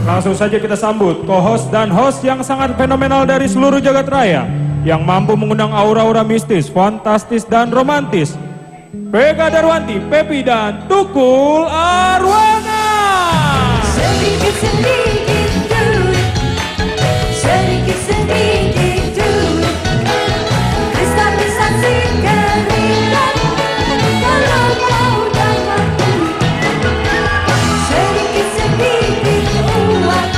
Langsung saja kita sambut co-host dan host yang sangat fenomenal dari seluruh jagat raya, yang mampu mengundang aura-aura mistis, fantastis dan romantis. Vega Darwanti, Pepi dan Tukul Arwana. Sedikit-sedikit duit, sedikit-sedikit duit, kristalisasi keringat, kalau mau dapat duit. Sedikit-sedikit uang,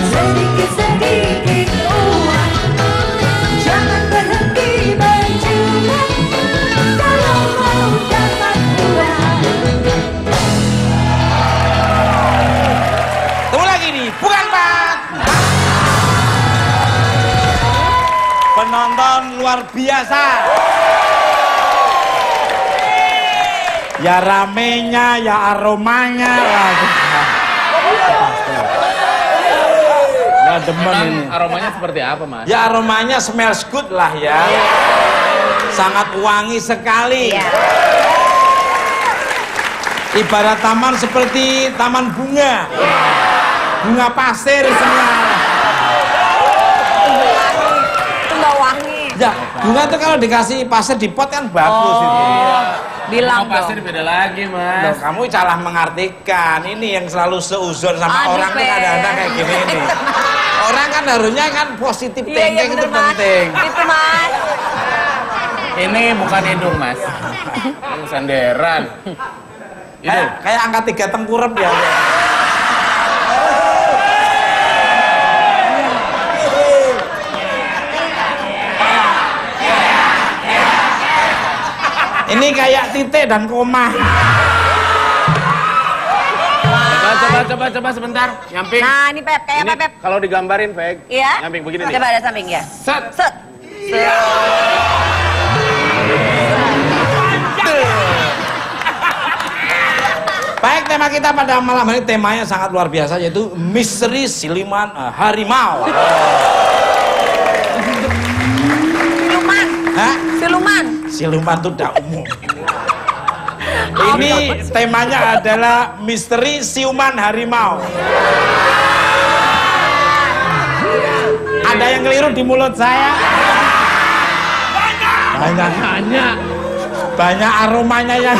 sedikit-sedikit uang, jangan berhenti berjuang, kalau mau dapat uang. Tunggu lagi nih, bukan Pak. Penonton luar biasa. Ya ramenya, ya aromanya. Wah, demen ini. Aromanya seperti apa, Mas? Ya aromanya smells good lah ya. Sangat wangi sekali. Ibarat taman seperti taman bunga. Bunga pasir semua. Itu nggak wangi. Ya, bunga tuh kalau dikasih pasir di pot kan bagus itu. Bilang Bunga pasir dong. beda lagi, Loh, Mas. kamu salah mengartikan. Ini yang selalu seuzon sama Aduh, orang tuh Pe. kadang-kadang kayak gini nih. Orang kan harusnya kan positif Iya, thinking itu bener, Mas. penting. Itu Mas. Ini bukan hidung, Mas. Ini senderan. Kayak angka 3 tengkurap ya. Ini kayak titik dan koma. Coba sebentar. Nyamping. Nah, ini Pep, kayak Ini apa Pep? kalau digambarin, Peg. Iya? Nyamping begini nih. Coba ada samping ya. Set. Set. Baik, tema kita pada malam hari temanya sangat luar biasa, yaitu misteri siluman harimau. Siluman. Hah? Siluman. Siluman itu tidak umum. Ini temanya adalah misteri siuman harimau. Ada yang keliru di mulut saya? Banyak aromanya yang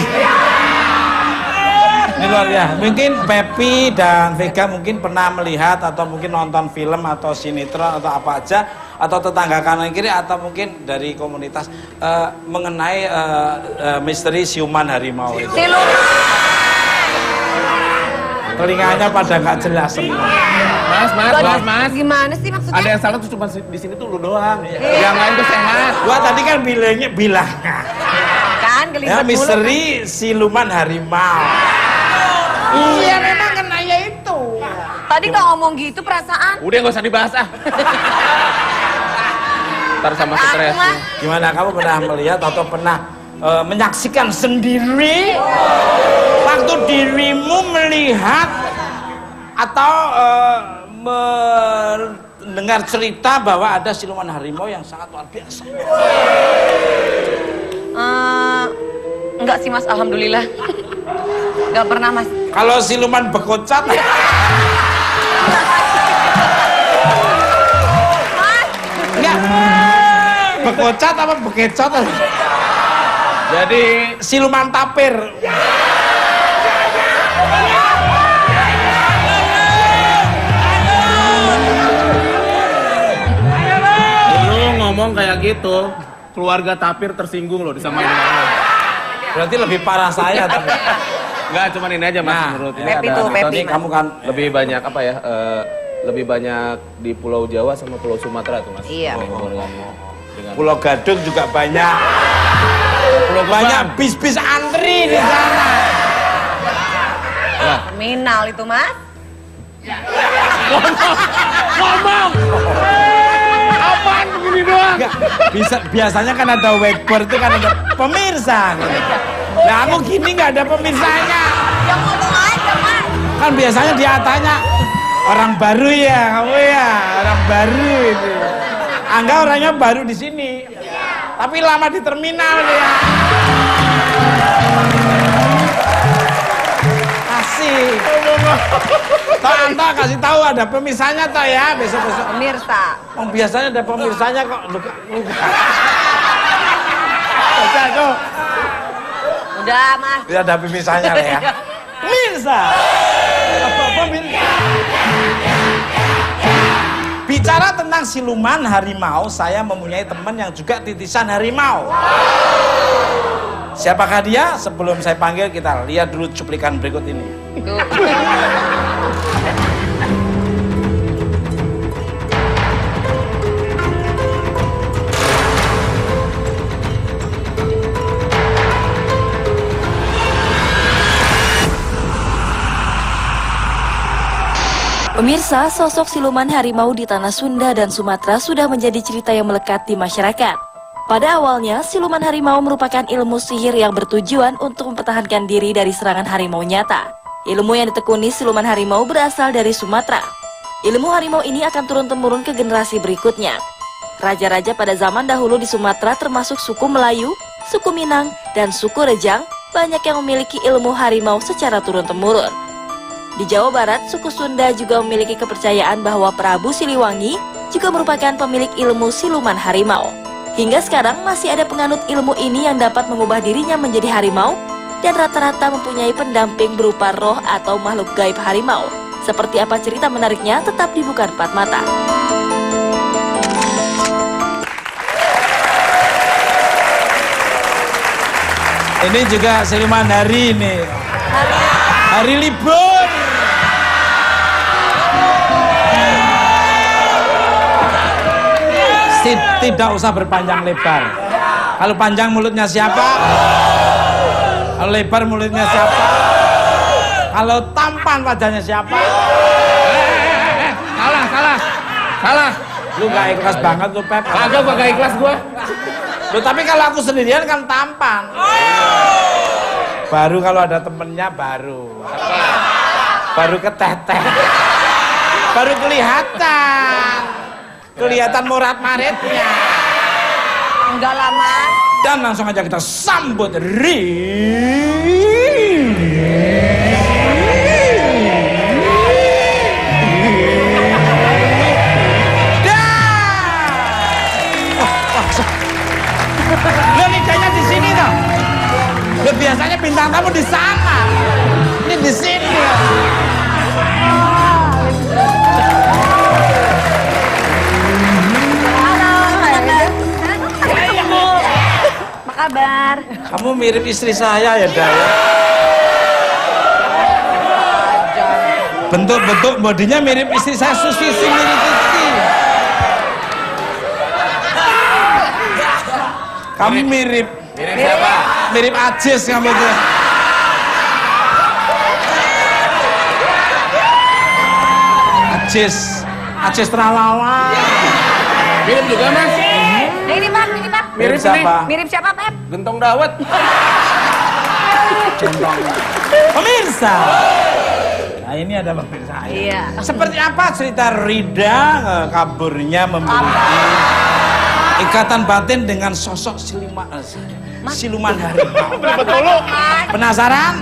ini luar biasa. Mungkin Pepi dan Vega mungkin pernah melihat atau mungkin nonton film atau sinetron atau apa aja, atau tetangga kanan kiri atau mungkin dari komunitas mengenai misteri siuman harimau itu. Siluman. Telinganya pada nggak jelas semua. Mas. Gimana sih maksudnya? Ada yang salah tuh cuma di sini tuh lu doang. Yang lain tuh sehat. Gua tadi kan bilangnya Kan ya, kelihatan misteri siluman harimau. Iya, memang kenanya itu. Tadi nggak ngomong gitu perasaan. Udah nggak usah dibahas ah. Ntar sama stres. Aku mah. Gimana, kamu pernah melihat atau pernah menyaksikan sendiri waktu dirimu melihat atau mendengar cerita bahwa ada siluman harimau yang sangat luar biasa? Enggak sih mas, alhamdulillah. Enggak pernah mas. Kalau siluman bekocat, Mas, enggak. Bekocat apa bekecot? Jadi Siluman tapir. lu ngomong kayak gitu, keluarga tapir tersinggung loh disamain dengan lu. Berarti lebih parah saya tapi. Enggak, cuman ini aja Mas Nah, menurut ini Pepi ada tuh, mitos. Pepi. Ini kamu kan Lebih banyak apa ya? Lebih banyak di Pulau Jawa sama Pulau Sumatera tuh Mas. Iya. Dengan Pulau Gadung juga banyak. Banyak bis-bis antri di sana. terminal itu mas. ngomong. Apaan begini doang? Enggak, biasanya kan ada whiteboard itu kan ada pemirsa. Gitu. Nah aku gini nggak ada pemirsanya. Yang ngomong aja mas. Kan biasanya dia tanya orang baru ya, kamu ya orang baru itu. Angga orangnya baru di sini, tapi lama di terminal dia. Kasih. Toh Anta kasih tahu ada pemisahnya toh ya besok-besok. Pemirsa. Oh, biasanya ada pemirsanya kok luka. Baca kok. Udah mas. Dia ada pemisahnya lah ya. Pemirsa. Apa pemirsa? Bicara tentang siluman harimau, saya mempunyai teman yang juga titisan harimau. Siapakah dia? Sebelum saya panggil, kita lihat dulu cuplikan berikut ini. Tuh. Pemirsa, sosok siluman harimau di tanah Sunda dan Sumatera sudah menjadi cerita yang melekat di masyarakat. Pada awalnya, siluman harimau merupakan ilmu sihir yang bertujuan untuk mempertahankan diri dari serangan harimau nyata. Ilmu yang ditekuni siluman harimau berasal dari Sumatera. Ilmu harimau ini akan turun-temurun ke generasi berikutnya. Raja-raja pada zaman dahulu di Sumatera termasuk suku Melayu, suku Minang, dan suku Rejang banyak yang memiliki ilmu harimau secara turun-temurun. Di Jawa Barat, suku Sunda juga memiliki kepercayaan bahwa Prabu Siliwangi juga merupakan pemilik ilmu siluman harimau. Hingga sekarang masih ada penganut ilmu ini yang dapat mengubah dirinya menjadi harimau dan rata-rata mempunyai pendamping berupa roh atau makhluk gaib harimau. Seperti apa cerita menariknya tetap di Bukan Empat Mata. Ini juga siluman hari ini. Hari libur. Tidak usah berpanjang lebar. Kalau panjang mulutnya siapa? Kalau lebar mulutnya siapa? Kalau tampan wajahnya siapa? Salah. Lu gak ikhlas banget lu Pep. Kagak gua gak ikhlas gua. Lu tapi kalau aku sendirian kan tampan. Baru kalau ada temennya baru. Baru keteteh. Baru kelihatan murad maritnya. Enggak lama. Dan langsung aja kita sambut Lo lidahnya di sini toh. Lo biasanya bintang tamu di sana. Ini di sini. Apa kabar? Kamu mirip istri saya ya, Daya. Bentuk bodinya mirip istri saya, Susisi mirip Titi. Kamu mirip. Mirip siapa? Mirip Ajis kamu tuh. Ajis Tralawa. Mirip juga Mas. Ini Pak, ini Pak. Mirip siapa? Mirip siapa, Pep? Gentong dawet. Pemirsa. Nah ini ada pemirsa. Iya. Seperti apa cerita Rida kaburnya memiliki ikatan batin dengan sosok siluman harimau. Betul lu. Penasaran?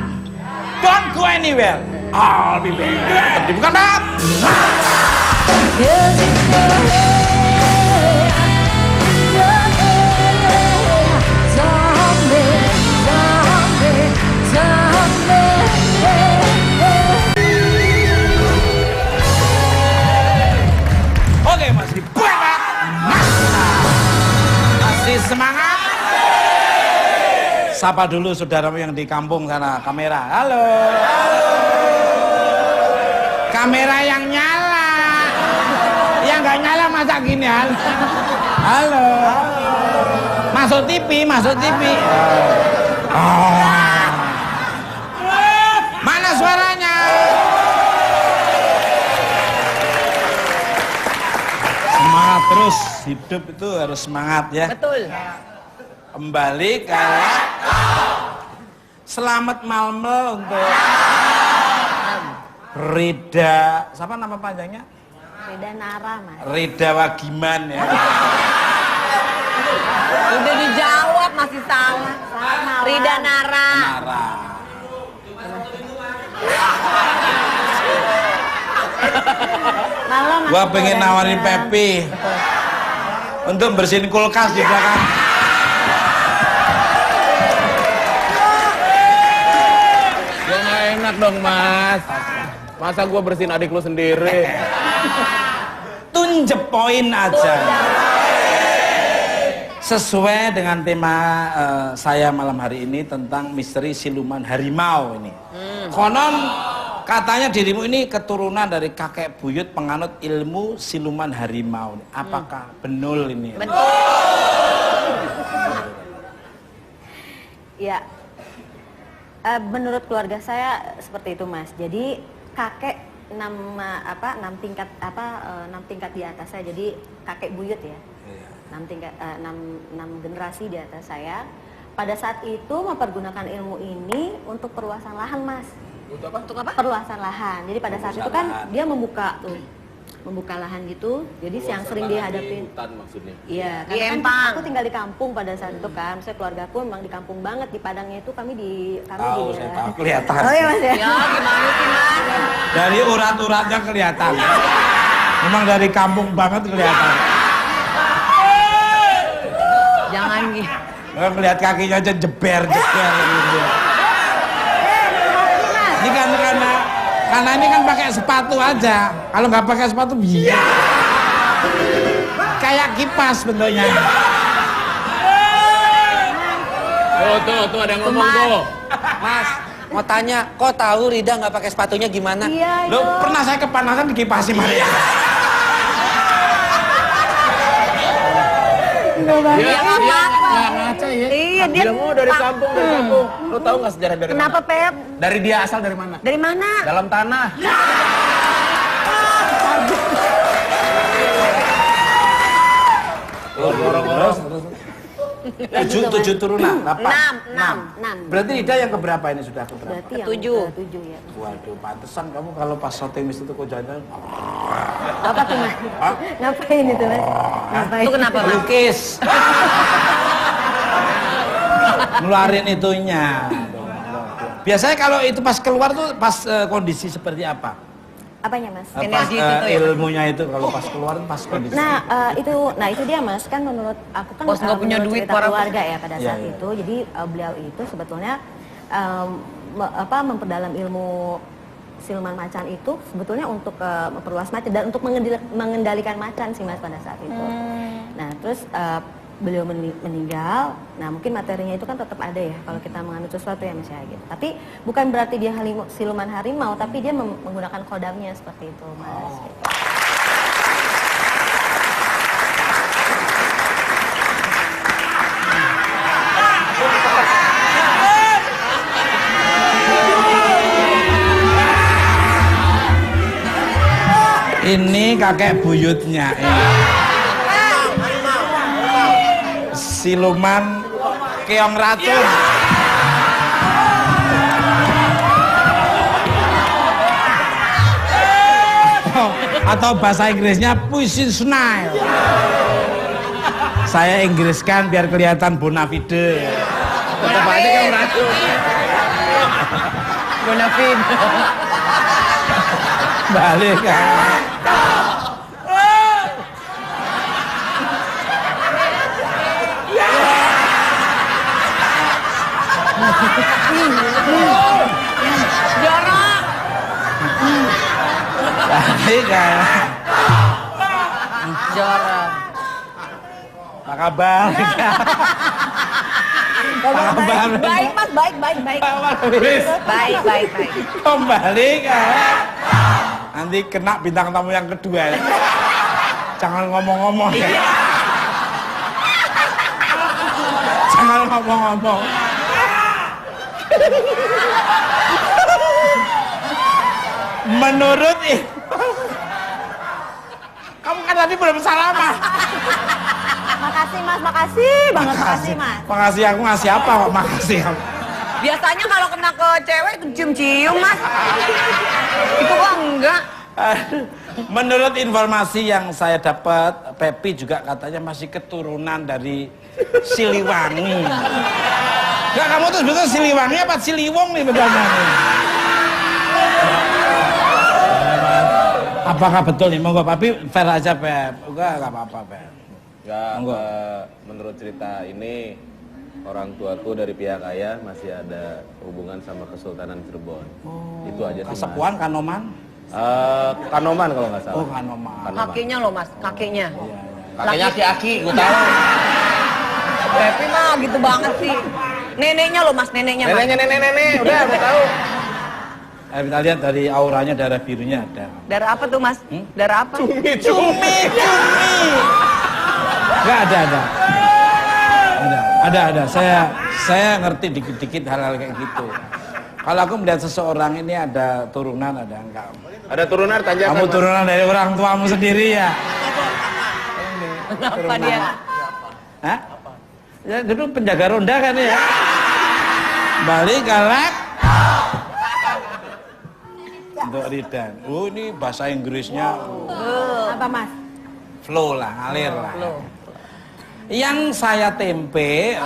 Don't go anywhere. I'll be back. Bukan Pak? Oke, masih buat Pak. Masih semangat. Sapa dulu saudaramu yang di kampung sana, kamera. Halo. Kamera yang nyala. Yang nggak nyala masa gini halo. Halo. Masuk TV, masuk TV. Oh. Mana suaranya? Semangat terus, hidup itu harus semangat ya. Betul. Kembali ke selamat malam untuk Rida, siapa nama panjangnya? Rida Nara, Mas. Rida Wagiman ya. Udah dijawab masih salah. Rida Nara. Nara. Malam, Mas. Gua pengen nawarin Pepi untuk bersihin kulkas di belakang. Ya nggak enak dong mas. Masa gua bersihin adik lu sendiri? Tunjuk poin aja. Sesuai dengan tema saya malam hari ini tentang misteri siluman harimau ini. Konon katanya dirimu ini keturunan dari kakek buyut penganut ilmu siluman harimau. Apakah benar ini? Betul. Ya, menurut keluarga saya seperti itu, Mas. Jadi kakek enam tingkat di atas saya. Jadi kakek buyut ya. enam generasi di atas saya. Pada saat itu mempergunakan ilmu ini untuk perluasan lahan, Mas. Untuk apa? Perluasan lahan. Jadi pada saat itu kan dia membuka lahan gitu. Jadi yang sering dihadapin. Hutan maksudnya. Iya, Di karena Empang. kan aku tinggal di kampung pada saat itu kan. Saya keluargaku memang di kampung banget, di Padangnya itu kami di Tahu, saya tahu, kelihatan. Oh iya, Mas ya. Ya gimana sih mas? Dari urat-uratnya kelihatan. Memang dari kampung banget kelihatan. Jangan gitu. Ngelihat kakinya aja jeber gitu. Ini kan karena ini kan pakai sepatu aja. Kalau nggak pakai sepatu biar kayak kipas bentuknya. Tuh ada yang ngomong tuh. Mas, mau tanya, kok tahu Rida nggak pakai sepatunya gimana? Iya, Lo pernah saya kepanasan dikipasin Maria. Ya nggak apa-apa. Nggak ngaca ya. Iya dia. Bilang dari kampung. Lo tahu nggak sejarah dari Kenapa mana? Pep? Dari dia asal dari mana? Dari mana? Dalam tanah. Tujuh turunan. Enam. Berarti Ida yang keberapa ini sudah keberapa? Berarti yang Ketujuh. ketujuh ya. Waduh, pantesan kamu kalau pas syuting Miss itu kok jalan Apa tuh, Mas? Ngapain itu, Mas? Ngapain? Itu kenapa mas? lukis. Ngeluarin itunya. Biasanya kalau itu pas keluar tuh pas kondisi seperti apa? Apanya, Mas? Pas Energi itu tuh ya? ilmunya itu kalau pas keluar tuh pas kondisi. Nah, itu dia, Mas. Kan menurut aku kan Bos nggak punya menurut duit, cerita para keluarga ya pada Iya, saat iya. itu. Jadi beliau itu sebetulnya memperdalam ilmu siluman macan itu sebetulnya untuk memperluas macan dan untuk mengendalikan macan sih, Mas, pada saat itu. Nah, terus beliau meninggal. Nah, mungkin materinya itu kan tetap ada ya kalau kita mengambil sesuatu ya, Mas ya gitu. Tapi bukan berarti dia siluman harimau, tapi dia menggunakan kodamnya seperti itu, Mas. Gitu. Ini kakek buyutnya ini. Siluman keong racun. Atau bahasa Inggrisnya poison snail. Saya Inggriskan biar kelihatan bona fide. Tetap aja kan meracun. Bonafid. Balik kan. Jorok. Balik kan. Jorok. Apa kabar? Baik, Mas. Baik. Baik. Kembali kan. Nanti kena bintang tamu yang kedua ya. Jangan ngomong-ngomong ya. Jangan ngomong-ngomong. Menurut kamu kan tadi belum salaman. Makasih Mas, makasih banget, makasih Mas. Makasih, aku ngasih apa kok makasih kamu? Biasanya kalau kena ke cewek itu cium-cium, Mas. Itu kok enggak? Menurut informasi yang saya dapat, Pepi juga katanya masih keturunan dari Siliwangi. Enggak, kamu tuh sebetulnya Siliwangi apa Ciliwung nih betulnya nih? Apakah betul nih? Monggo Papi fair aja, Pep. Enggak apa-apa, Pep. Enggak, menurut cerita ini orang tuaku dari pihak ayah masih ada hubungan sama Kesultanan Cirebon. Itu aja sih. Kasepuan, Kanoman? Kanoman kalau nggak salah. Oh, Kanoman. Kakinya loh, Mas, kakinya. Kakeknya aki-aki, gue tahu. Pepi mah gitu banget sih. Neneknya loh, Mas, neneknya. Mas. Nenek, udah gue tahu. Kita lihat dari auranya darah birunya ada. Darah apa tuh, Mas? Darah apa? Cumi. Enggak ada. Ada. Saya ngerti dikit-dikit hal-hal kayak gitu. Kalau aku melihat seseorang ini ada turunan, ada enggak. Ada turunan tanjakan. Kamu turunan dari orang tuamu sendiri ya? Kenapa dia? Hah? Ya dulu penjaga ronda kan ya? Balik galak. Untuk Ridan. Oh ini bahasa Inggrisnya. Apa Mas? Flow lah, ngalir lah. Yang saya tempe,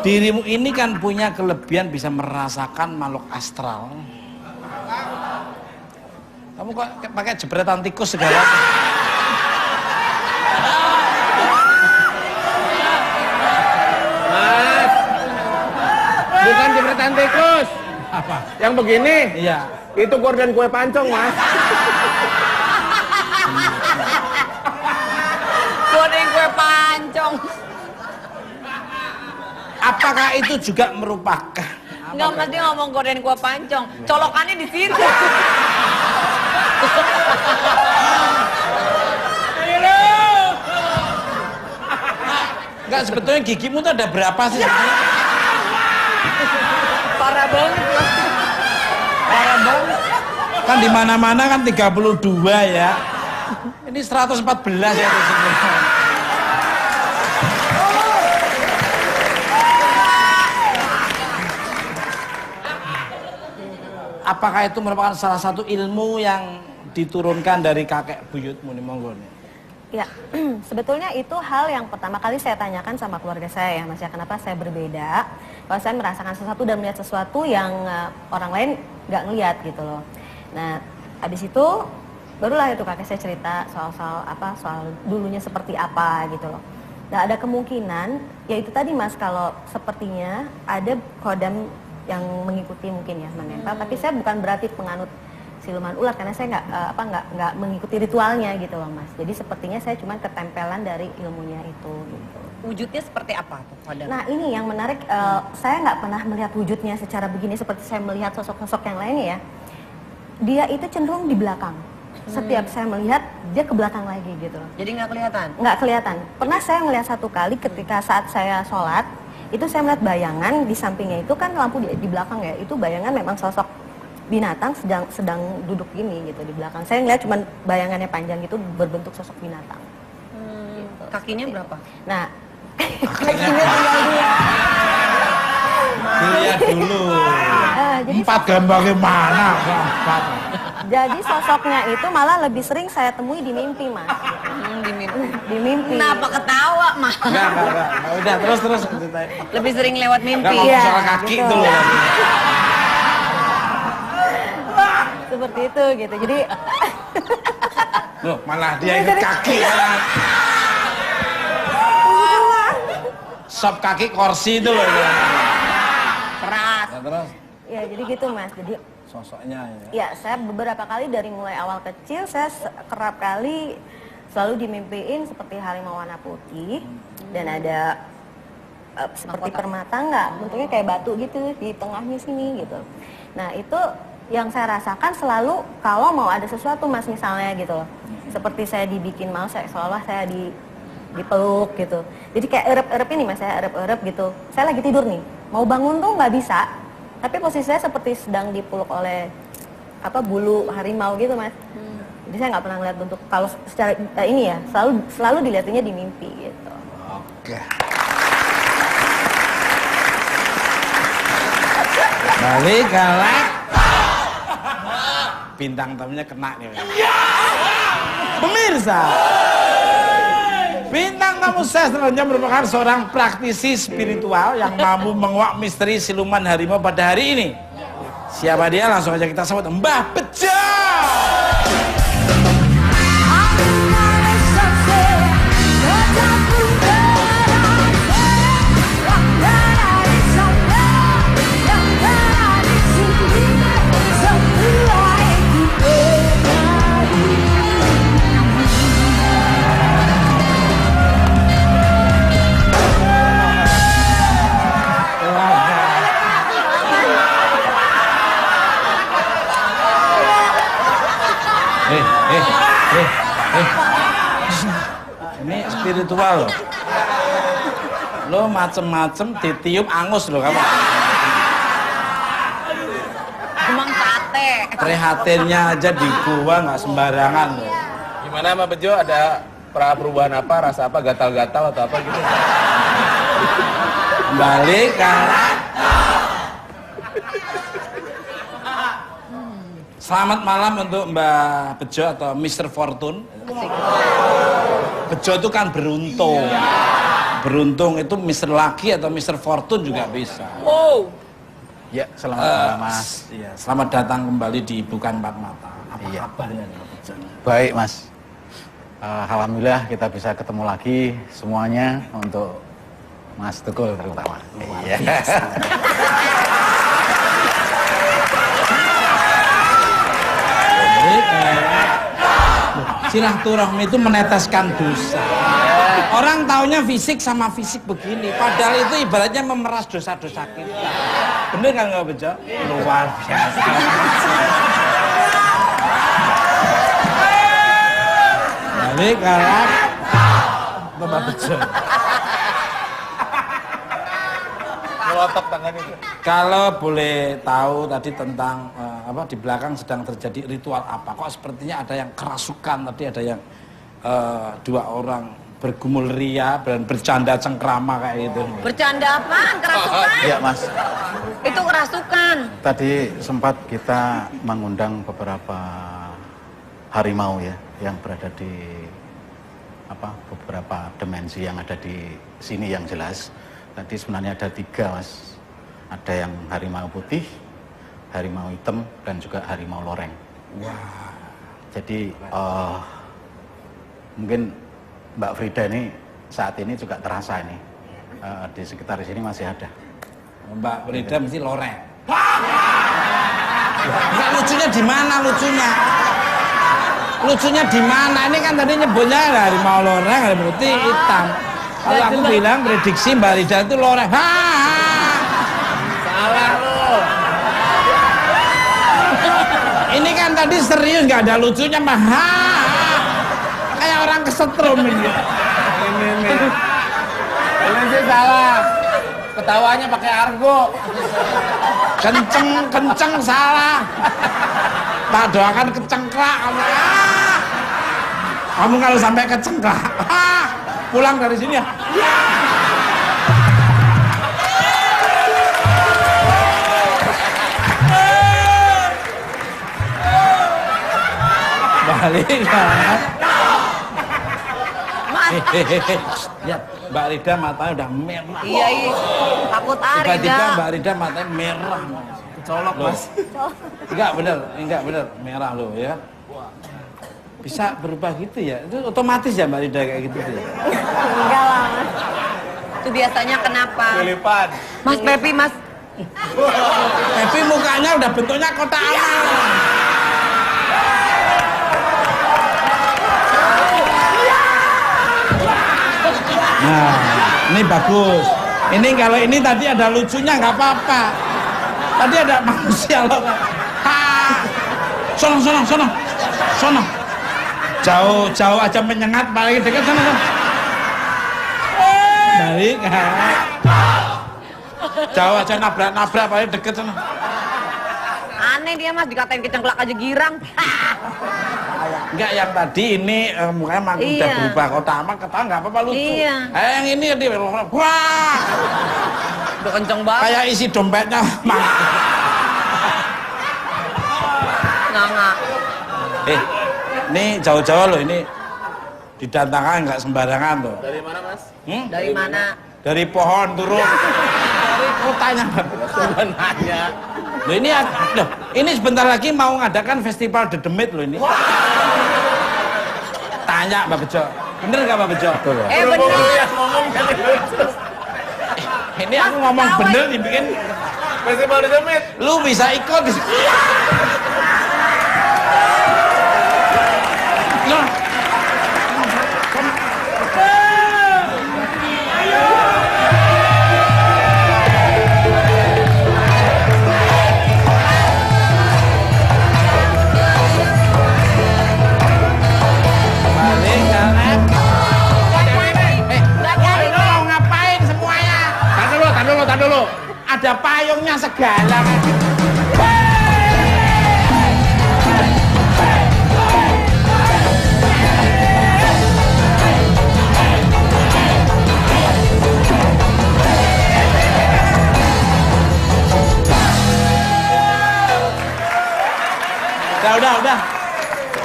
dirimu ini kan punya kelebihan bisa merasakan makhluk astral. Kamu kok pakai jepretan tikus segala? Mas, bukan jepretan tikus. Apa? Yang begini, Iya. itu gorden kue pancong, Mas. Goreng kue pancong. Apakah itu juga merupakan? Enggak, Mas, dia ngomong goreng kue pancong. Colokannya di situ. Enggak, sebetulnya gigimu tuh ada berapa sih? Parah banget, Mas. Parah banget. Kan di mana-mana kan 32 ya. Ini 114 ya di sini. Apakah itu merupakan salah satu ilmu yang diturunkan dari kakek buyutmu nih, monggo nih? Ya, sebetulnya itu hal yang pertama kali saya tanyakan sama keluarga saya ya Mas ya, kenapa saya berbeda kalau saya merasakan sesuatu dan melihat sesuatu yang orang lain nggak ngelihat gitu loh. Nah, habis itu barulah itu kakek saya cerita soal dulunya seperti apa gitu loh. Nah, ada kemungkinan yaitu tadi Mas, kalau sepertinya ada kodam yang mengikuti mungkin ya menempel, tapi saya bukan berarti penganut siluman ular karena saya nggak mengikuti ritualnya gitu loh Mas. Jadi sepertinya saya cuma ketempelan dari ilmunya itu gitu. Wujudnya seperti apa tuh kodam? Nah ini yang menarik, saya nggak pernah melihat wujudnya secara begini seperti saya melihat sosok-sosok yang lainnya ya. Dia itu cenderung di belakang. Setiap saya melihat dia ke belakang lagi gitu loh. Jadi nggak kelihatan? Nggak kelihatan. Pernah saya melihat satu kali ketika saat saya sholat, itu saya melihat bayangan di sampingnya itu kan lampu di belakang ya. Itu bayangan memang sosok binatang sedang duduk gini gitu di belakang. Saya ngeliat cuman bayangannya panjang gitu berbentuk sosok binatang. Gitu. Kakinya berapa? Nah, kakinya tinggal dua. Dilihat dulu. Jadi 4 gambarnya mana? 4. Jadi sosoknya itu malah lebih sering saya temui di mimpi Mas. Di mimpi. Di mimpi. Kenapa ketawa, mah? Enggak. Udah, terus ceritain. Lebih sering lewat Enggak mimpi. ngomong Iya, soal kaki gitu. itu loh. Seperti itu gitu. Jadi Loh, malah dia ingat kaki malah. Sop kaki kursi itu loh. Keras. Ya, terus ya jadi gitu Mas. Jadi sosoknya ya. ya saya beberapa kali dari mulai awal kecil saya kerap kali selalu dimimpiin seperti harimau warna putih dan ada seperti permata nggak, bentuknya kayak batu gitu di tengahnya sini gitu. Nah itu yang saya rasakan selalu kalau mau ada sesuatu Mas misalnya gitu, seperti saya dibikin mau seolah saya dipeluk gitu. Jadi kayak erep-erep ini Mas, saya erep-erep gitu. Saya lagi tidur nih, mau bangun tuh nggak bisa. Tapi posisi saya seperti sedang dipeluk oleh bulu harimau gitu Mas. Jadi saya nggak pernah ngeliat bentuk kalau secara ini ya selalu dilihatinnya di mimpi gitu. Oke. Balik galak. Bintang tamunya kena nih. Pemirsa, bintang tamu saya selanjutnya merupakan seorang praktisi spiritual yang mampu menguak misteri siluman harimau pada hari ini. Siapa dia? Langsung aja kita sambut Mbah Bejo. Ini spiritual loh. Lo macem-macem ditiup angus loh kamu. Emang sate. Prihatinnya aja di gua nggak sembarangan loh. Gimana Mbak Bejo, ada perubahan apa, rasa apa, gatal-gatal atau apa gitu? Kembali kan. Selamat malam untuk Mbak Bejo atau Mr. Fortune. Bejo itu kan beruntung. Beruntung itu Mr. Lucky atau Mr. Fortune juga bisa. Wow. Ya, selamat malam Mas. Iya, selamat datang kembali di Bukan Empat Mata. Apa Iya. kabarnya Mbak Bejo? Baik Mas. Alhamdulillah kita bisa ketemu lagi semuanya untuk Mas Tukul terutama. Iya. Silaturahmi itu meneteskan dosa. Orang taunya fisik sama fisik begini, padahal itu ibaratnya memeras dosa-dosa kita. Bener kan nggak Bejo? Luar biasa. Balik galak, Bapak Bejo. Melotot tangan itu. Kalau boleh tahu tadi tentang di belakang sedang terjadi ritual apa? Kok sepertinya ada yang kerasukan, tadi ada yang dua orang bergumul ria dan bercanda cengkrama kayak gitu. Bercanda apaan? Kerasukan? Iya Mas. Itu kerasukan. Tadi sempat kita mengundang beberapa harimau ya yang berada di beberapa dimensi yang ada di sini yang jelas. Tadi sebenarnya ada 3 Mas. Ada yang harimau putih, harimau hitam, dan juga harimau loreng. Wah. Jadi mungkin Mbak Frida ini saat ini juga terasa ini di sekitar sini masih ada. Mbak Frida mesti loreng. Nggak, lucunya di mana lucunya? Lucunya di mana? Ini kan tadi nyebutnya harimau loreng, harimau putih, hitam. Kalau aku bilang prediksi Mbak Frida itu loreng. Salah lo. Ini kan tadi serius, nggak ada lucunya mah. Kayak orang kesetrum ini. Ini sih salah. Ketawanya pakai argo. Kenceng salah. Tak doakan kecengklak kamu. Kamu kalau sampai kecengklak, pulang dari sini ya. Balik kan. Mas. Lihat, Mbak Rida matanya udah merah. Iya, iya. Takut Rida. Tiba-tiba Mbak Rida matanya merah. Colok, Mas. Enggak bener, merah loh ya. Bisa berubah gitu ya? Itu otomatis ya Mbak Rida kayak gitu ya? Enggak lah, Mas. Itu biasanya kenapa? Kelipan. Mas Pepi, Mas. Tapi mukanya udah bentuknya kotak amal. Nah, ini bagus. Ini kalau ini tadi ada lucunya nggak apa-apa. Tadi ada manusia loh. Ha. Sono. Jauh aja menyengat, paling dekat sana. Balik. Jauh aja nabrak paling deket sana. Aneh dia, Mas, dikatain kecengklak aja girang. Enggak, yang tadi ini mukanya udah Iya. berubah kotak amal, ketawa nggak apa-apa lucu. Iya. Yang ini dia wah, Udah kenceng banget. kayak isi dompetnya. Nggak. Ini jauh-jauh loh ini didatangkan nggak sembarangan loh. Dari mana, Mas? Dari mana? Dari pohon turun. Dari kotanya. Sebenarnya. Loh ini sebentar lagi mau ngadakan festival The Demit loh ini. Tanya Mbak Bejo, bener nggak Mbak Bejo? Bener. Ngomong kan lucu. Ini aku ngomong bener dibikin. Festival The Demit. Lu bisa ikut. Loh. Mau ngapain semuanya? Tahan dulu. Ada payungnya segala. Udah.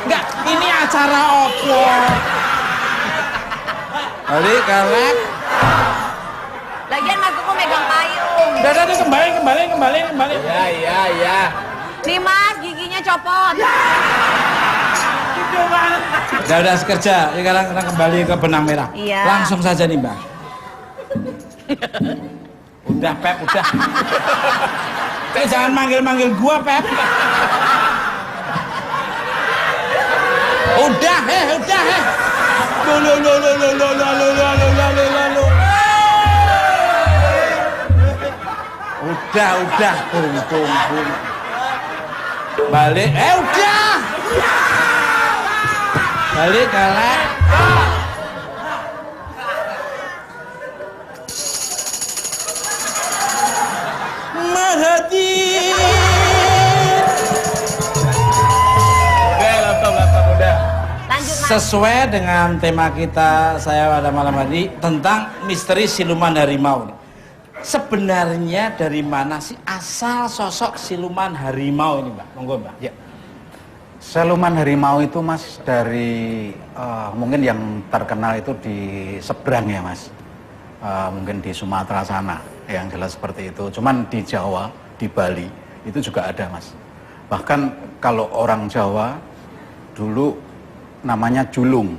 Enggak, ini acara opo? Balik, kalek. Lagian Mas Kuku megang payung. Udah, kembali. Iya. Nih Mas, giginya copot. Udah sekerja. Sekarang kita kembali ke benang merah. Iya. Langsung saja nih Mbak. Udah Pep, udah. Jangan manggil gua Pep. Udah. Udah. Bum. Balik. Udah. Balik, kalek. Mahathir. Udah. Lanjut Mas. Sesuai dengan tema kita saya pada malam hari tentang misteri siluman harimau. Sebenarnya dari mana sih asal sosok siluman harimau ini, Mbak? Monggo, Mbak. Ya. Siluman harimau itu Mas dari mungkin yang terkenal itu di seberang ya Mas. Mungkin di Sumatera sana yang jelas seperti itu. Cuman di Jawa, di Bali itu juga ada Mas. Bahkan kalau orang Jawa dulu namanya julung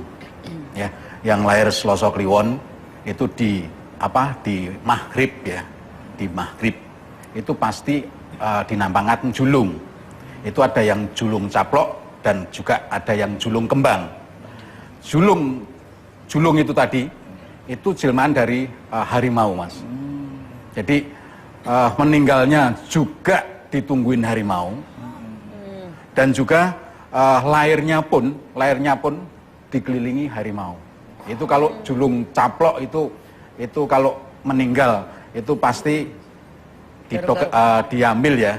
ya, yang lahir Selasa Kliwon itu di Maghrib ya, di Maghrib itu pasti dinampakkan julung. Itu ada yang julung caplok dan juga ada yang julung kembang. Julung itu tadi itu jelmaan dari harimau Mas. Jadi meninggalnya juga ditungguin harimau dan juga lahirnya pun dikelilingi harimau. Itu kalau julung caplok itu kalau meninggal itu pasti diambil ya,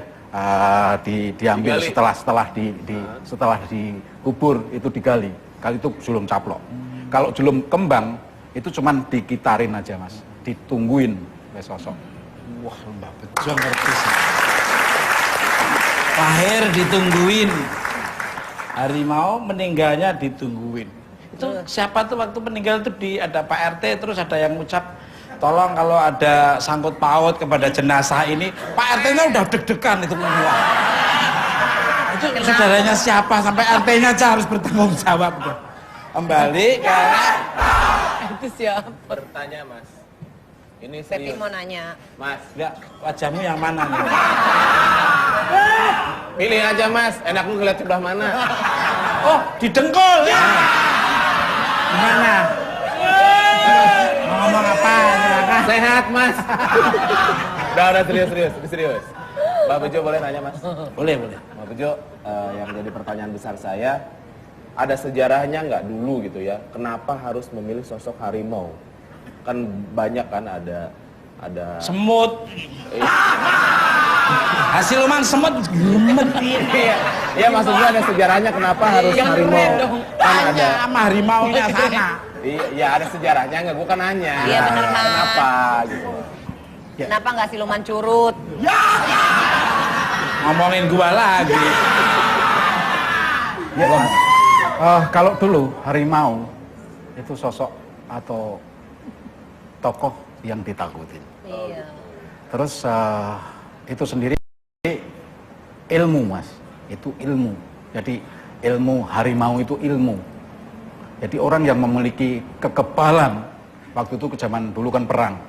diambil setelah dikubur itu digali. Kalau itu julung caplok. Kalau julung kembang itu cuman dikitarin aja Mas, ditungguin oleh sosok. Wah, Mbak Bejo ngerti sih. Lahir ditungguin, harimau meninggalnya ditungguin. Itu siapa tuh waktu meninggal tuh ada Pak RT, terus ada yang ngucap, tolong kalau ada sangkut paut kepada jenazah ini, Pak RT-nya udah deg-degan itu semua. Itu saudaranya siapa, sampai RT-nya aja harus bertanggung jawab. Kembali ke Itu siapa? Bertanya Mas. Ini Pepi serius. mau nanya. Mas, ya, wajahmu yang mana nih? pilih aja Mas. Enakmu ngeliat sebelah mana? Oh, di dengkul ya. Gimana? Mau ngomong apa? Silakan. Sehat Mas. udah serius. Mbak Bejo boleh nanya Mas? Boleh, boleh. Mbak Bejo, yang jadi pertanyaan besar saya, ada sejarahnya nggak dulu gitu ya? Kenapa harus memilih sosok harimau? Kan banyak kan ada Semut. Siluman semut. Iya maksudnya ada sejarahnya kenapa harus harimau? Kan ada Sama harimau-nya sana. Iya ada sejarahnya nggak? Bukan nanya. Iya, bener, Mas. Kenapa gitu? Kenapa nggak siluman curut? Ngomongin gua lagi. Ya, Mas. Kalau dulu harimau itu sosok atau tokoh yang ditakutin. Iya. Terus itu sendiri ilmu, Mas. Itu ilmu. Jadi ilmu harimau itu ilmu. Jadi orang yang memiliki kekebalan, waktu itu ke zaman dulu kan perang.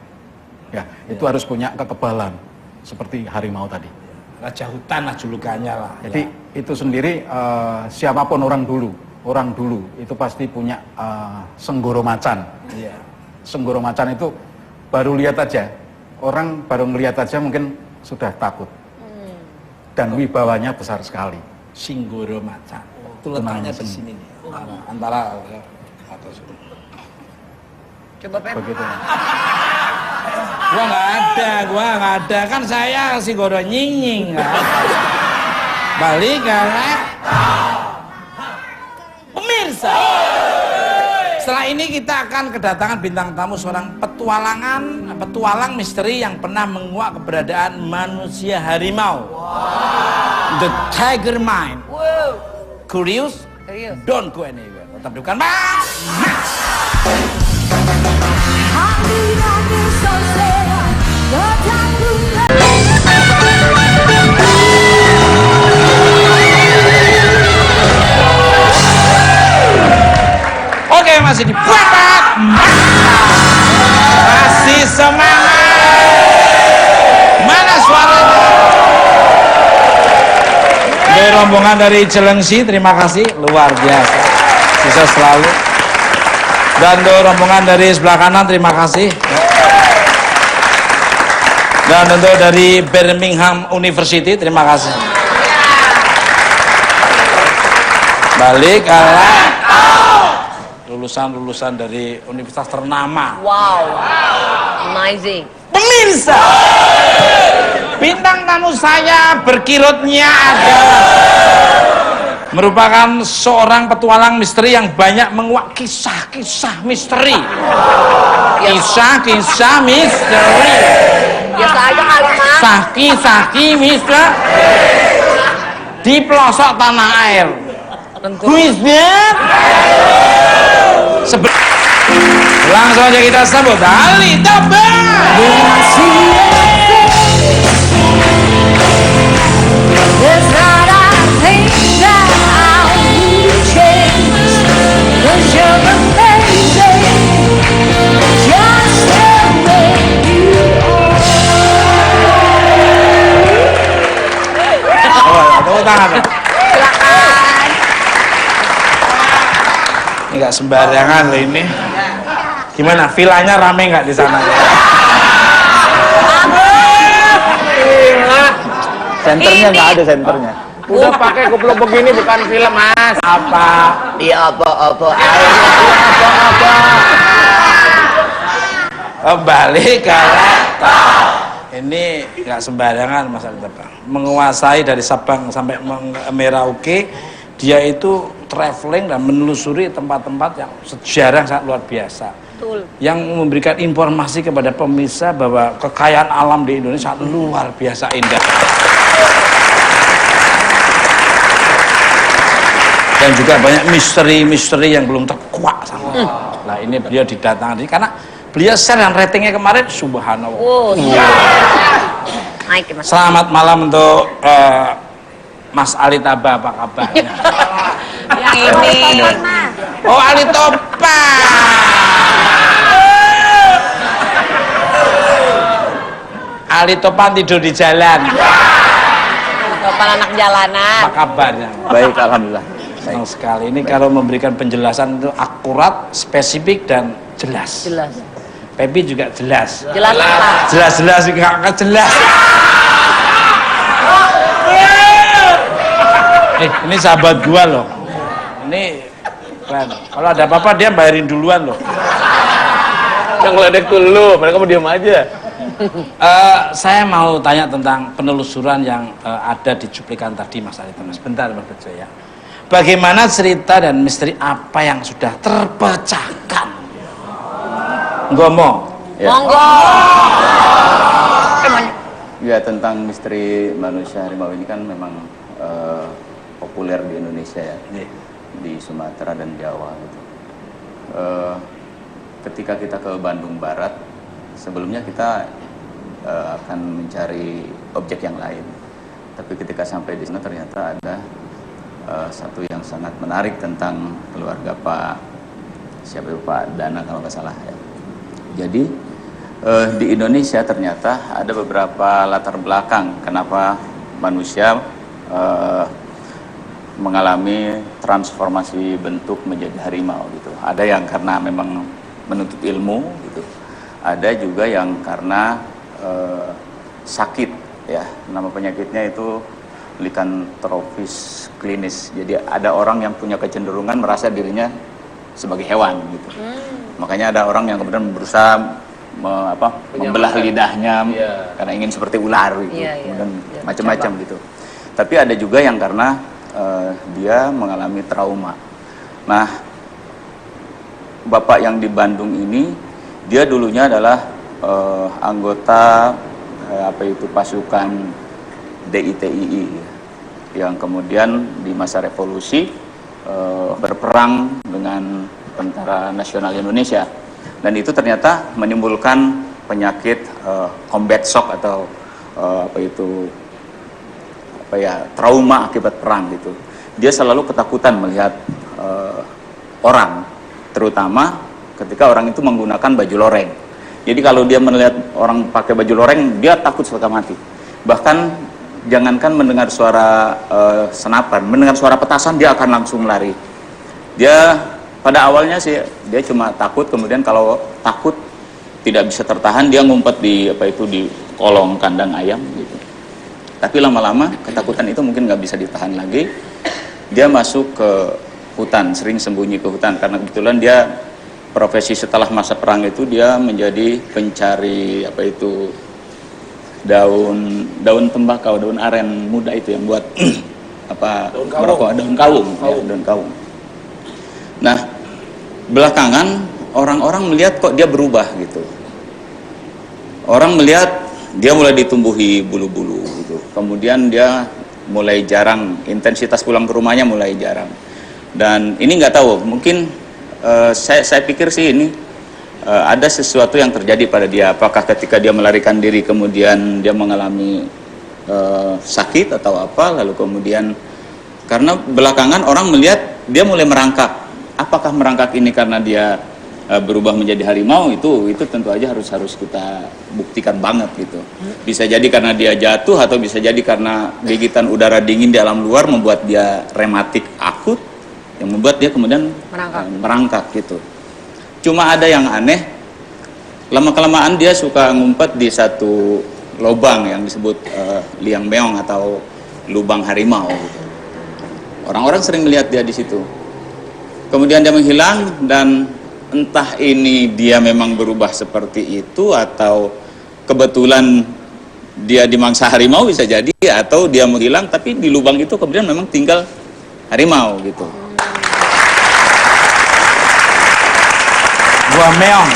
Ya, itu harus punya kekebalan seperti harimau tadi. Raja hutan lah julukannya lah. Jadi itu sendiri siapapun orang dulu itu pasti punya senggoro macan. Iya. Senggoro macan itu baru lihat aja, orang baru melihat aja mungkin sudah takut. Dan wibawanya besar sekali. Singgoro macan. Itu letaknya di sini nih. Antara atas. Coba Pep. Begitu. Gua nggak ada. Kan saya singgoro nyinying. Balik kan? Pemirsa. Setelah ini kita akan kedatangan bintang tamu seorang petualang misteri yang pernah menguak keberadaan manusia harimau. The Tiger Mind. Curious? Don't go anywhere. Tetap di bukan Mas. Oke, masih di Bapak. Masih semangat. Mana suaranya? Dari rombongan dari Cilengsi, terima kasih, luar biasa. Sukses selalu. Dan untuk rombongan dari sebelah kanan, terima kasih. Dan untuk dari Birmingham University, terima kasih. Balik lulusan dari universitas ternama. Wow. Amazing. Pemirsa, bintang tamu saya berkirutnya adalah merupakan seorang petualang misteri yang banyak menguak kisah-kisah misteri. Kisah-kisah misteri. Biasa aja kali Mas. Saki misteri di pelosok tanah air. Kuisnya langsung aja kita sambut Ali Tabar. Tepuk tangan. Silakan. Ini nggak sembarangan loh ini. Gimana? Vilanya rame nggak di sana? Senternya nggak ada senternya. Udah pakai kupluk begini bukan film Mas. Apa? Iya apa-apa. Kembali kalau ini nggak sembarangan Mas Ali Tabar. Menguasai dari Sabang sampai Merauke, dia itu traveling dan menelusuri tempat-tempat yang sejarah sangat luar biasa. Betul. Yang memberikan informasi kepada pemirsa bahwa kekayaan alam di Indonesia sangat luar biasa indah. dan juga banyak misteri-misteri yang belum terkuak sama. Nah ini beliau didatangi karena beliau share dan ratingnya kemarin subhanallah. Naik Mas. Selamat malam untuk Mas Ali Taba, apa kabarnya? Yang ini. Oh Ali Topan. Ali Topan tidur di jalan. Topan anak jalanan. Apa kabarnya? Baik, alhamdulillah. Senang sekali. Ini kalau memberikan penjelasan itu akurat, spesifik dan jelas. Jelas. Pepi juga jelas. Jelas apa? Jelas nggak jelas. Ini sahabat gua loh. Ini keren. Kalau ada apa-apa dia bayarin duluan loh. Yang ngeledek tuh lu, mereka mau diam aja. Saya mau tanya tentang penelusuran yang ada di cuplikan tadi Mas Ali Thomas. Bentar Mas Bejo ya. Bagaimana cerita dan misteri apa yang sudah terpecahkan? Ngomong. Ya. Monggo. Ya, tentang misteri manusia harimau ini kan memang populer di Indonesia ya, di Sumatera dan Jawa gitu. Ketika kita ke Bandung Barat, sebelumnya kita akan mencari objek yang lain. Tapi ketika sampai di sana ternyata ada satu yang sangat menarik tentang keluarga Pak Dana kalau nggak salah ya. Jadi di Indonesia ternyata ada beberapa latar belakang kenapa manusia mengalami transformasi bentuk menjadi harimau gitu. Ada yang karena memang menuntut ilmu gitu. Ada juga yang karena sakit ya. Nama penyakitnya itu likantrofis klinis. Jadi ada orang yang punya kecenderungan merasa dirinya sebagai hewan gitu. Makanya ada orang yang kemudian berusaha membelah lidahnya karena ingin seperti ular gitu. Kemudian macam-macam gitu. Tapi ada juga yang karena dia mengalami trauma. Nah, Bapak yang di Bandung ini, dia dulunya adalah anggota pasukan DITII yang kemudian di masa revolusi berperang dengan Tentara Nasional Indonesia, dan itu ternyata menimbulkan penyakit combat shock atau trauma akibat perang gitu. Dia selalu ketakutan melihat orang, terutama ketika orang itu menggunakan baju loreng. Jadi kalau dia melihat orang pakai baju loreng, dia takut setengah mati. Bahkan jangankan mendengar suara senapan, mendengar suara petasan dia akan langsung lari. Dia pada awalnya sih dia cuma takut, kemudian kalau takut tidak bisa tertahan dia ngumpet di di kolong kandang ayam gitu. Tapi lama-lama ketakutan itu mungkin nggak bisa ditahan lagi. Dia masuk ke hutan, sering sembunyi ke hutan karena kebetulan dia profesi setelah masa perang itu dia menjadi pencari daun tembakau, daun aren muda itu yang buat merokok, daun kawung. Ya, daun kawung. Nah, belakangan orang-orang melihat kok dia berubah gitu. Orang melihat dia mulai ditumbuhi bulu-bulu gitu. Kemudian dia mulai jarang, intensitas pulang ke rumahnya mulai jarang. Dan ini nggak tahu, mungkin saya pikir sih ini ada sesuatu yang terjadi pada dia. Apakah ketika dia melarikan diri kemudian dia mengalami sakit atau apa, lalu kemudian karena belakangan orang melihat dia mulai merangkak. Apakah merangkak ini karena dia berubah menjadi harimau, itu tentu aja harus kita buktikan banget gitu. Bisa jadi karena dia jatuh atau bisa jadi karena gigitan udara dingin di alam luar membuat dia rematik akut yang membuat dia kemudian merangkak gitu. Cuma ada yang aneh, lama-kelamaan dia suka ngumpet di satu lubang yang disebut liang meong atau lubang harimau gitu. Orang-orang sering melihat dia di situ. Kemudian dia menghilang, dan entah ini dia memang berubah seperti itu atau kebetulan dia dimangsa harimau, bisa jadi, atau dia menghilang tapi di lubang itu kemudian memang tinggal harimau gitu. Gua meong.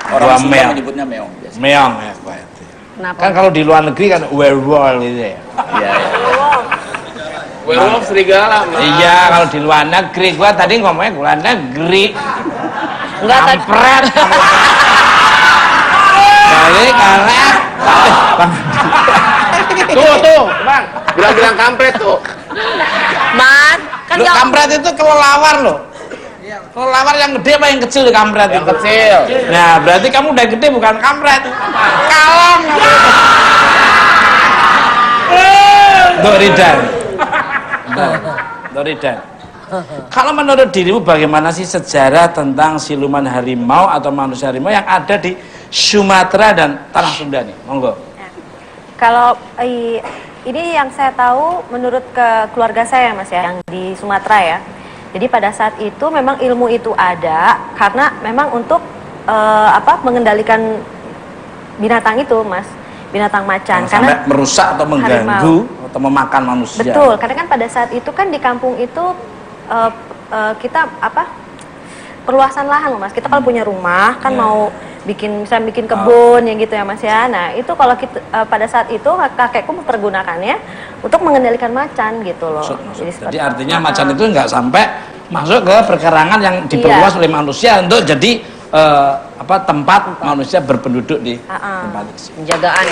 Orang Gua Sunda meong. menyebutnya meong biasanya. Meong ya, Pak. Kenapa? Kan kalau di luar negeri kan werewolf gitu ya. Iya, iya. werewolf serigala, Mas. Iya, kalau di luar negeri, gua tadi ngomongnya luar negeri. Enggak tadi. Kampret. Balik karet. Tuh, Bang. Bilang-bilang kampret tuh. Mas, kan Loh, kampret itu kelelawar loh. Kelelawar yang gede apa yang kecil kampret Yang itu? kecil. Nah, berarti kamu udah gede bukan kampret. Kalong. Doridan. Doridan. Kalau menurut dirimu bagaimana sih sejarah tentang siluman harimau atau manusia harimau yang ada di Sumatera dan Tanah Sunda nih? Monggo. Kalau ini yang saya tahu menurut ke keluarga saya Mas ya, yang di Sumatera ya. Jadi pada saat itu memang ilmu itu ada karena memang untuk mengendalikan binatang itu Mas, binatang macan. Sampai merusak atau mengganggu harimau. atau memakan manusia. Betul, karena kan pada saat itu kan di kampung itu kita perluasan lahan loh Mas. Kita kalau punya rumah kan mau misalnya bikin kebun yang gitu ya Mas ya. Nah itu kalau kita pada saat itu kakekku mempergunakannya untuk mengendalikan macan gitu loh. Jadi artinya macan itu nggak sampai masuk ke perkarangan yang diperluas oleh manusia untuk jadi tempat manusia berpenduduk di tempat itu. penjagaan.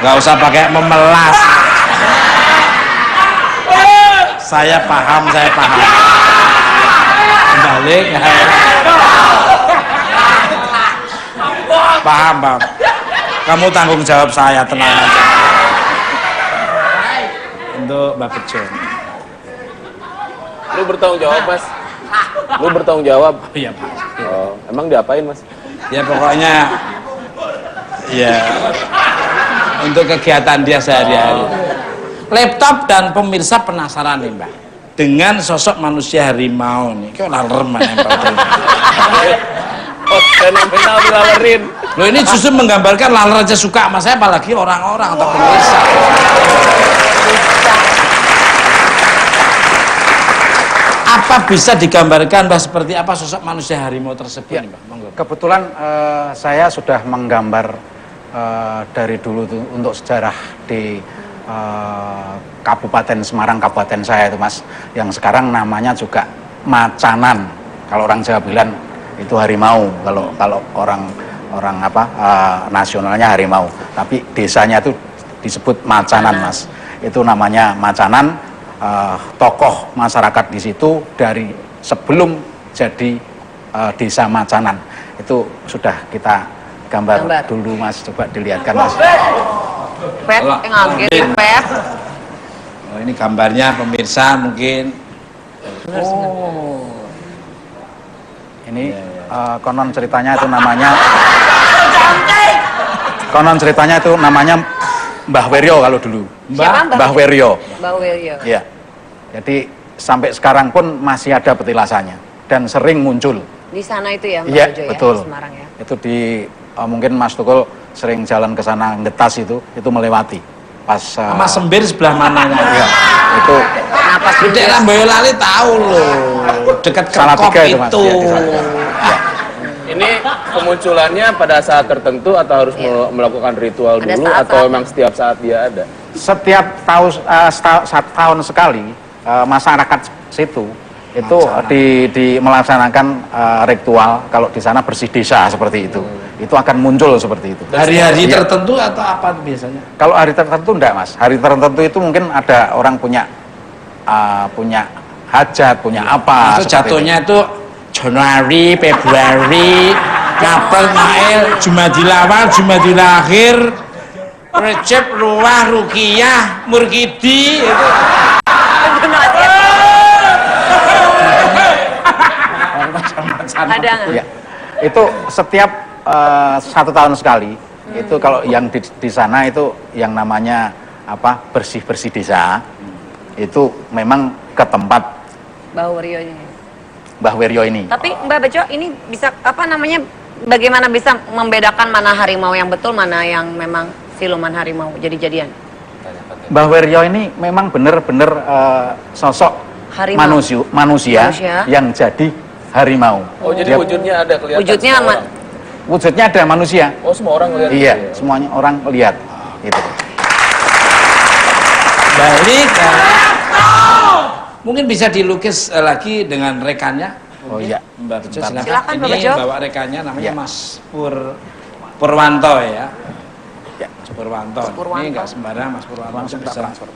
Nggak usah pakai memelas. Saya paham. Balik. Paham, Bang. Kamu tanggung jawab saya, tenang aja. Untuk Mbak Bejo. Lu bertanggung jawab, Mas. Lu bertanggung jawab. Iya, Pak. Oh, emang diapain, Mas? Ya pokoknya ya untuk kegiatan dia sehari-hari. Laptop dan pemirsa penasaran nih Mbak dengan sosok manusia harimau nih. Kok lalerem nempel terus. Oh, fenomenal dilalerin. Loh ini justru menggambarkan laler aja suka sama saya apalagi orang-orang atau pemirsa. Apa bisa digambarkan Mbak seperti apa sosok manusia harimau tersebut nih Mbak? Monggo. Kebetulan saya sudah menggambar dari dulu tuh, untuk sejarah di Kabupaten Semarang, kabupaten saya itu Mas, yang sekarang namanya juga Macanan. Kalau orang Jawa bilang itu harimau, kalau orang nasionalnya harimau, tapi desanya itu disebut Macanan Mas. Itu namanya Macanan. Tokoh masyarakat di situ dari sebelum jadi desa Macanan itu sudah kita gambar dulu Mas, coba dilihatkan Mas. Pep, ngaget Pep. Oh, ini gambarnya pemirsa mungkin. Ini konon ceritanya itu namanya Mbah Weryo kalau dulu. Mbah Weryo. Mbah Weryo. Iya. Jadi sampai sekarang pun masih ada petilasannya dan sering muncul. Di sana itu ya Mbak Iya, Bejo ya, betul. di Semarang ya. Itu di mungkin Mas Tukul sering jalan ke sana ngetas itu melewati pas Mas Sembir sebelah mananya? Iya, itu Nah, pas Di daerah Boyolali tahu loh, dekat Kerkop Salatiga itu, Mas. itu. Iya, di Salatiga. Iya. Ini kemunculannya pada saat tertentu atau harus melakukan ritual Ada dulu saat-saat. atau memang setiap saat dia ada? Setiap tahun sekali masyarakat situ itu melaksanakan ritual kalau di sana bersih desa seperti itu. Itu akan muncul seperti itu. Hari-hari Iya. tertentu atau apa biasanya? Kalau hari tertentu enggak Mas. Hari tertentu itu mungkin ada orang punya hajat, punya apa. Itu seperti jatuhnya itu Januari, Februari, April, Mail, Jumadil Awal, Jumadil Akhir, Recep, Ruah, Rukiyah, Murkidi itu. Ada nggak? Ya. Itu setiap 1 tahun sekali. Itu kalau yang di sana itu yang namanya bersih-bersih desa. Itu memang ke tempat Mbah Weryo ini. Mbah Weryo ini. Tapi Mbak Bejo ini bisa bagaimana bisa membedakan mana harimau yang betul, mana yang memang siluman harimau jadi-jadian? Mbah Weryo ini memang benar-benar sosok Harimau. manusia Manusia. yang jadi harimau. Oh, jadi Dia- wujudnya ada kelihatan. Wujudnya semua aman. orang. wujudnya ada manusia. Oh, semua orang melihat. Iya, semuanya orang lihat. Gitu. Nah ini mungkin bisa dilukis lagi dengan rekannya. Oh iya. Mbak Bejo silakan. Silakan, Mbak Ini Bejo. bawa rekannya namanya Ya. Mas Purwanto ya. Ya. Mas Purwanto. Purwanto. Ini enggak sembarang Mas Purwanto Langsung bisa tak transfer.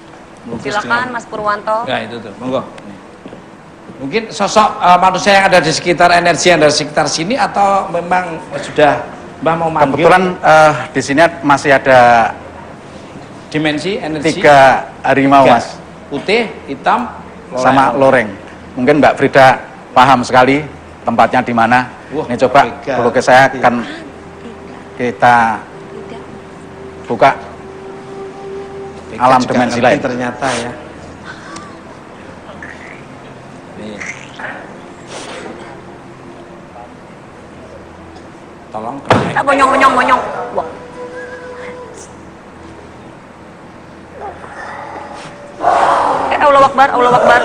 lukis Silakan dengan- Mas Purwanto. Nah itu tuh, monggo. Nih. Mungkin sosok manusia yang ada di sekitar energi yang ada di sekitar sini atau memang sudah Mbah mau manggil? Kebetulan di sini masih ada Dimensi energi 3 harimau, Tiga. Mas, Putih, hitam, sama loreng. Mungkin Mbak Frida paham sekali tempatnya di mana. Wah, Ini coba 3. pelukis saya akan kita buka Tiga alam juga dimensi ngerti lain. ternyata ya. Nih. Tolong Ah, bonyong, bonyong, bonyong. Wah. Allah Akbar, Allah Akbar.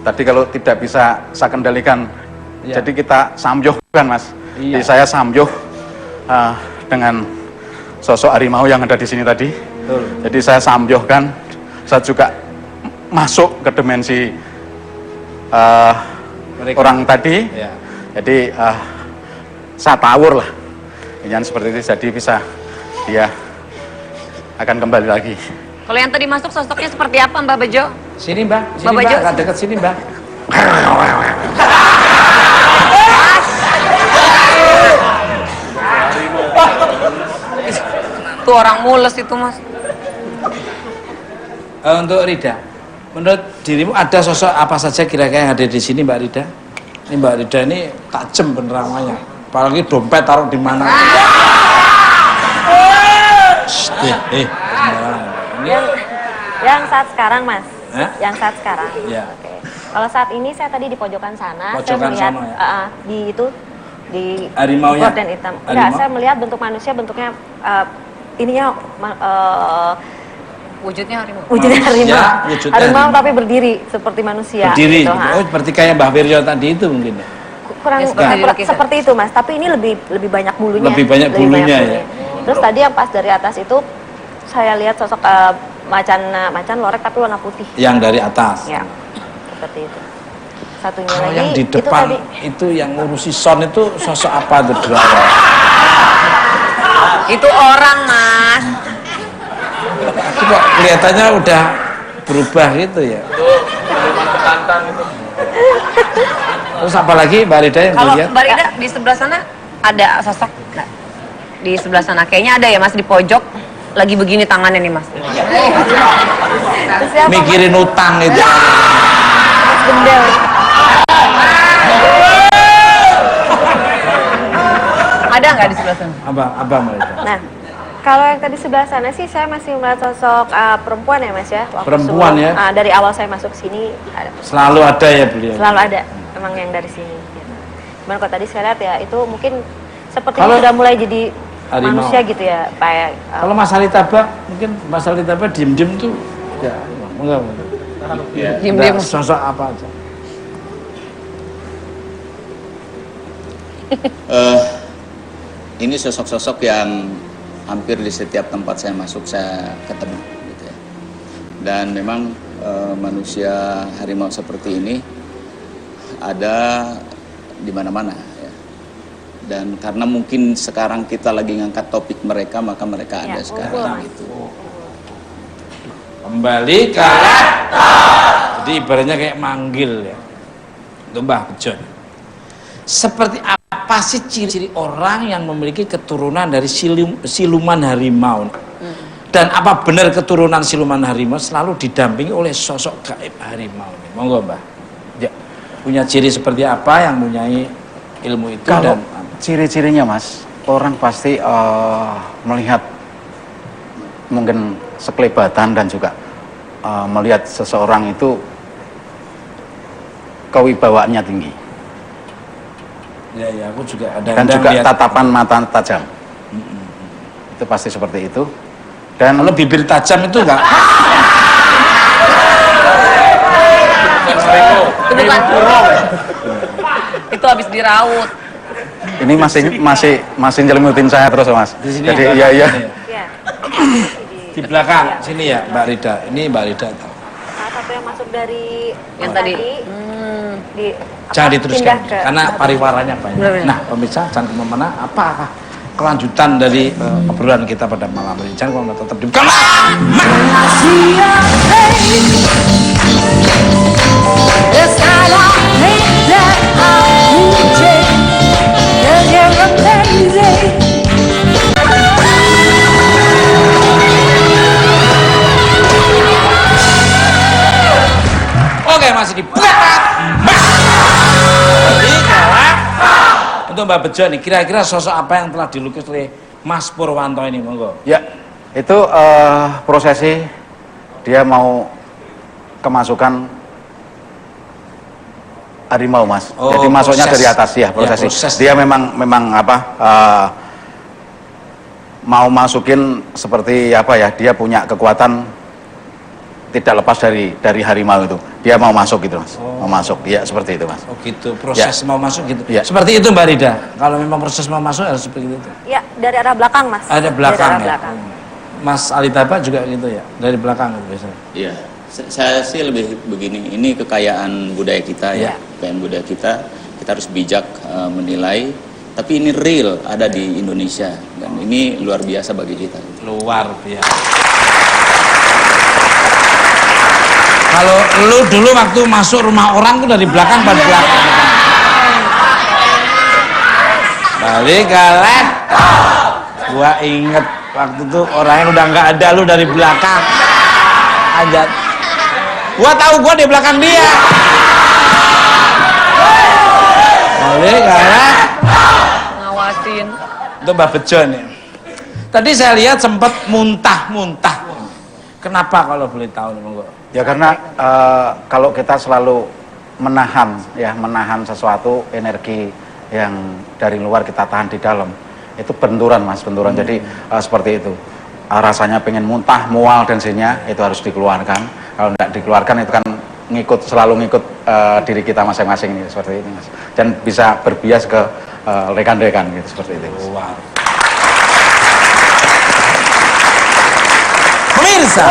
Tadi kalau tidak bisa saya kendalikan, Iya. jadi kita samyohkan, Mas. Iya. Jadi saya samyoh dengan sosok harimau yang ada di sini tadi. Betul. Jadi saya samyohkan, saya juga masuk ke dimensi Mereka. orang tadi. Ya. Jadi saya tawur lah, yang seperti itu. Jadi bisa dia akan kembali lagi. Kalau yang tadi masuk sosoknya seperti apa, Mbak Bejo? Sini Mbak, sini Bapak Mbak, Jo. agak dekat sini Mbak. Tuh orang mules itu, Mas. Untuk Rida, menurut dirimu ada sosok apa saja kira-kira yang ada di sini Mbak Rida? Ini Mbak Rida ini tajam penerangannya, apalagi dompet taruh di mana? Shh, sembarangan. Ini Yang saat sekarang, Mas. Hah? Yang saat sekarang. Ya. Oke. Kalau saat ini saya tadi di pojokan sana, Pojokan saya melihat sana, ya? di itu di Harimaunya? gorden hitam. Enggak, Harimau? saya melihat bentuk manusia, bentuknya ininya Wujudnya harimau. wujudnya Manusia, harimau. wujudnya Harimau harimau. tapi berdiri seperti manusia. berdiri, gitu, gitu. ha. Oh seperti kayak Mbah Wirjo tadi itu mungkin ya? Kurang Ya, seperti lukisan. seperti itu, Mas. Tapi ini lebih banyak bulunya. Lebih banyak bulunya, ya. Terus tadi yang pas dari atas itu saya lihat sosok macan lorek tapi warna putih. Yang dari atas. Ya, seperti itu. Satunya Kalau lagi yang di itu depan tadi itu yang ngurusi sound itu sosok apa tuh di bawah? Itu orang, Mas. Itu kok kelihatannya udah berubah gitu ya. Terus apalagi Mbak Rida yang Kalau dilihat? Mbak Rida di sebelah sana ada sosok nggak? Di sebelah sana kayaknya ada ya, Mas, di pojok lagi begini tangannya nih, Mas. Terus siapa, Mas? Mikirin utang itu. Mas Bendel. Ada nggak di sebelah sana? Apa Mbak Rida? Nah, kalau yang tadi sebelah sana sih saya masih melihat sosok perempuan ya, Mas ya. Waktu Perempuan, ya? dari awal saya masuk sini ada, Selalu ada ya beliau. selalu ada emang yang dari sini. Gitu. Cuman kalau tadi saya lihat ya itu mungkin seperti Kalau- sudah mulai jadi Harimau. manusia gitu ya, Pak. Kalau Mas Alitaba, mungkin Mas Alitaba diem-diem tuh ya enggak. Diem-diem. Ada sosok apa aja? Ini sosok-sosok yang hampir di setiap tempat saya masuk saya ketemu gitu ya. Dan memang manusia harimau seperti ini ada di mana-mana ya. Dan karena mungkin sekarang kita lagi ngangkat topik mereka, maka mereka ada sekarang gitu. Kembali ke laptop. Jadi ibaratnya kayak manggil ya. Itu Mbah Bejo. Seperti apa sih ciri-ciri orang yang memiliki keturunan dari siluman harimau? Dan apa benar keturunan siluman harimau selalu didampingi oleh sosok gaib harimau? Monggo Mbah. Ya. Punya ciri seperti apa yang mempunyai ilmu itu? Kalau dan ciri-cirinya Mas, orang pasti melihat mungkin sekelebatan dan juga melihat seseorang itu kewibawaannya tinggi. Ya, aku juga ada. Dan juga tatapan mata tajam. Itu pasti seperti itu. Dan kalau bibir tajam itu enggak? Itu bukan itu habis diraut. ini masih nyelimutin saya terus Mas. Di sini Jadi ya, iya. Ya. Di belakang sini ya Mbak Rida. Ini Mbak Rida tahu. Salah satu yang masuk dari Yang tadi. di Jangan diteruskan pindah ke karena pariwaranya banyak. Benar-benar. Nah, pemirsa jangan kemana-mana. Apakah kelanjutan dari obrolan kita pada malam ini? Jangan kemana, tetap di Oke, masih di untuk Mbak Bejo nih, kira-kira sosok apa yang telah dilukis oleh Mas Purwanto ini, monggo? Ya, itu prosesi dia mau kemasukan harimau Mas. Oh, jadi masuknya proses. dari atas ya prosesi. Ya, proses. Dia memang apa mau masukin seperti apa ya? Dia punya kekuatan tidak lepas dari harimau itu. Dia mau masuk gitu Mas. Mau masuk. Ya seperti itu Mas. Oh gitu, proses mau masuk gitu. Ya. Seperti itu Mbak Rida. Kalau memang proses mau masuk harus seperti itu. Ya, dari arah belakang Mas. Ada belakang Dari arah ya. belakang. Mas Alitaba juga gitu ya, dari belakang gitu biasanya. Iya, saya sih lebih begini, ini kekayaan budaya kita ya, kekayaan budaya kita harus bijak menilai, tapi ini real ada di Indonesia dan ini luar biasa bagi kita. Luar biasa. Kalau lu dulu waktu masuk rumah orang tuh dari belakang pada belakang. Balik ke laptop. Gua inget waktu itu orangnya udah nggak ada, lu dari belakang aja. Gua tahu gua di belakang dia. Balik ke laptop. Ngawasin. Itu Mbak Bejo nih. Tadi saya lihat sempat muntah-muntah. Kenapa kalau boleh tahu nih, monggo? Ya karena kalau kita selalu menahan sesuatu energi yang dari luar kita tahan di dalam, itu benturan Mas, benturan. Jadi seperti itu. Rasanya pengen muntah, mual dan sebagainya itu harus dikeluarkan. Kalau tidak dikeluarkan itu kan selalu ngikut diri kita masing-masing ini seperti ini Mas. Dan bisa berbias ke rekan-rekan gitu seperti itu. Wow. Pemirsa,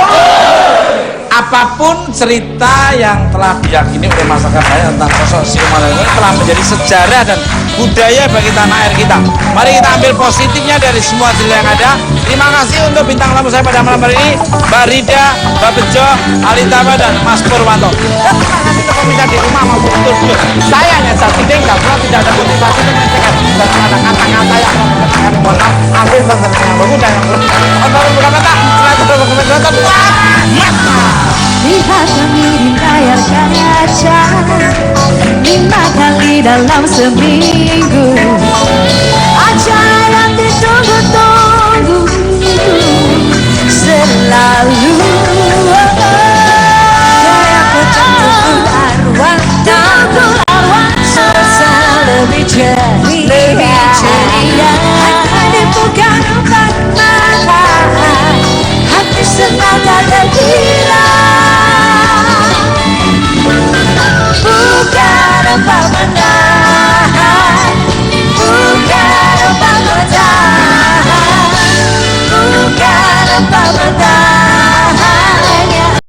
apapun cerita yang telah diyakini oleh masyarakat banyak tentang sosok siluman harimau ini telah menjadi sejarah dan budaya bagi tanah air kita. Mari kita ambil positifnya dari semua cerita yang ada. Terima kasih untuk bintang tamu saya pada malam hari ini, Mbak Rida, Mbak Bejo, Alitaba dan Mas Purwanto. Dan terima kasih untuk pemirsa di rumah maupun di studio. Saya hanya satu tinggal, kalau tidak ada motivasi untuk mencegat dan ada kata-kata yang mengatakan mohon maaf, ambil pengertian yang bagus dan yang lebih. Untuk bukan kata, setelah itu berkomentar mata. Lihat kami di layar kaca 5 kali dalam seminggu.